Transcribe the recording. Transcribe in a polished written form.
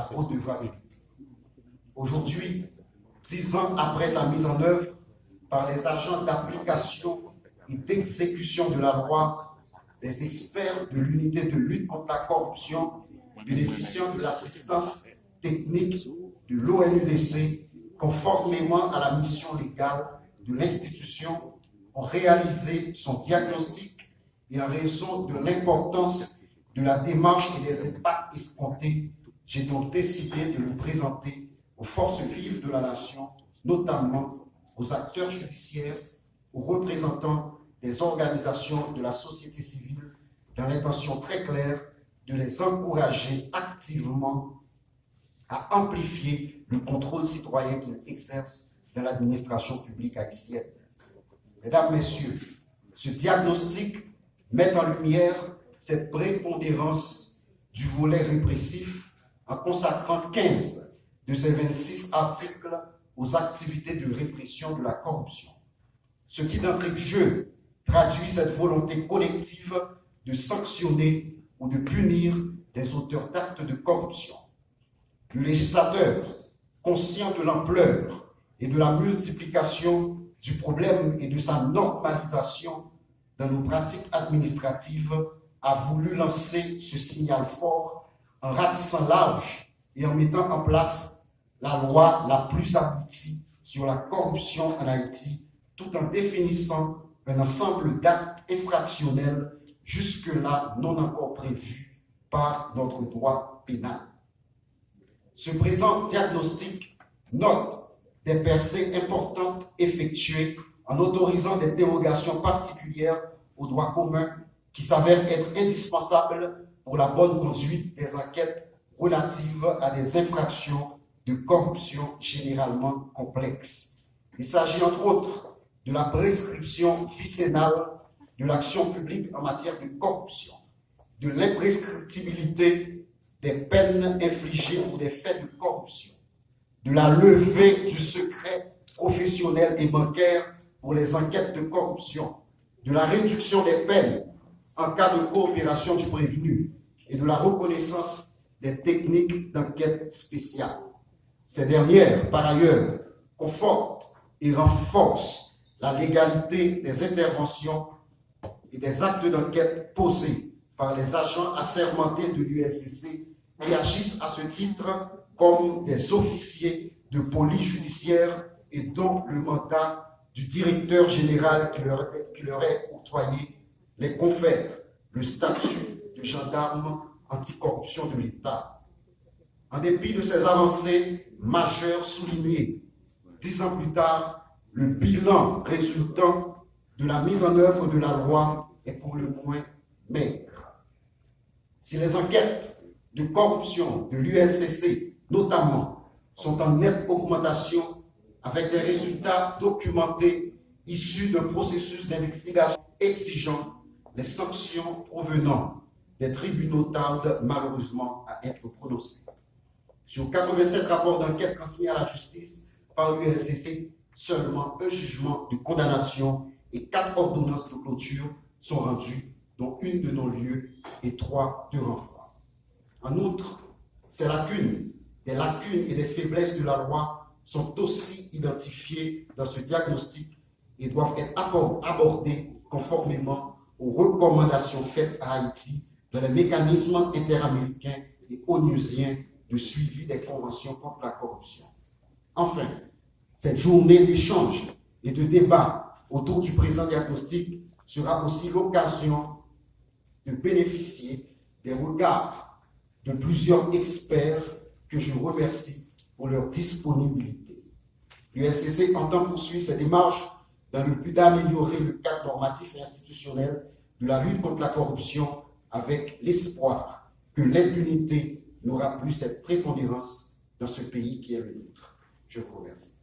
la redevabilité. Aujourd'hui, 10 ans après sa mise en œuvre par les agents d'application et d'exécution de la loi, les experts de l'unité de lutte contre la corruption bénéficiant de l'assistance technique de l'ONUDC, conformément à la mission légale de l'institution, ont réalisé son diagnostic et en raison de l'importance de la démarche et des impacts escomptés, j'ai donc décidé de le présenter aux forces vives de la nation, notamment aux acteurs judiciaires, aux représentants des organisations de la société civile, dans l'intention très claire de les encourager activement à amplifier le contrôle citoyen qu'ils exercent dans l'administration publique haïtienne. Mesdames, Messieurs, ce diagnostic met en lumière cette prépondérance du volet répressif en consacrant 15 de ces 26 articles aux activités de répression de la corruption. Ce qui, d'entrée de jeu, traduit cette volonté collective de sanctionner ou de punir des auteurs d'actes de corruption. Le législateur, conscient de l'ampleur et de la multiplication du problème et de sa normalisation dans nos pratiques administratives, a voulu lancer ce signal fort en ratissant large et en mettant en place la loi la plus aboutie sur la corruption en Haïti, tout en définissant un ensemble d'actes infractionnels jusque-là non encore prévus par notre droit pénal. Ce présent diagnostic note des percées importantes effectuées en autorisant des dérogations particulières au droit commun qui s'avèrent être indispensables pour la bonne conduite des enquêtes relatives à des infractions de corruption généralement complexes. Il s'agit entre autres de la prescription vicénale de l'action publique en matière de corruption, de l'imprescriptibilité des peines infligées pour des faits de corruption, de la levée du secret professionnel et bancaire pour les enquêtes de corruption, de la réduction des peines en cas de coopération du prévenu et de la reconnaissance des techniques d'enquête spéciale. Ces dernières, par ailleurs, confortent et renforcent la légalité des interventions et des actes d'enquête posés par les agents assermentés de l'ULCC qui agissent à ce titre comme des officiers de police judiciaire et dont le mandat du directeur général qui leur est octroyé les confère le statut de gendarme anticorruption de l'État. En dépit de ces avancées majeures soulignées, 10 ans plus tard, le bilan résultant de la mise en œuvre de la loi est pour le moins maigre. Si les enquêtes de corruption de l'ULCC, notamment, sont en nette augmentation avec des résultats documentés issus d'un processus d'investigation exigeant, les sanctions provenant des tribunaux tardent malheureusement à être prononcées. Sur 87 rapports d'enquête transmis à la justice par l'ULCC, seulement un jugement de condamnation et 4 ordonnances de clôture sont rendues, dont une de non-lieu et 3 de renvoi. En outre, ces lacunes, des lacunes et des faiblesses de la loi sont aussi identifiées dans ce diagnostic et doivent être abordées conformément aux recommandations faites à Haïti dans les mécanismes interaméricains et onusiens de suivi des conventions contre la corruption. Enfin, cette journée d'échange et de débat autour du présent diagnostic sera aussi l'occasion de bénéficier des regards de plusieurs experts que je remercie pour leur disponibilité. L'ULCC entend poursuivre ses démarches dans le but d'améliorer le cadre normatif et institutionnel de la lutte contre la corruption avec l'espoir que l'impunité n'aura plus cette prépondérance dans ce pays qui est le nôtre. Je vous remercie.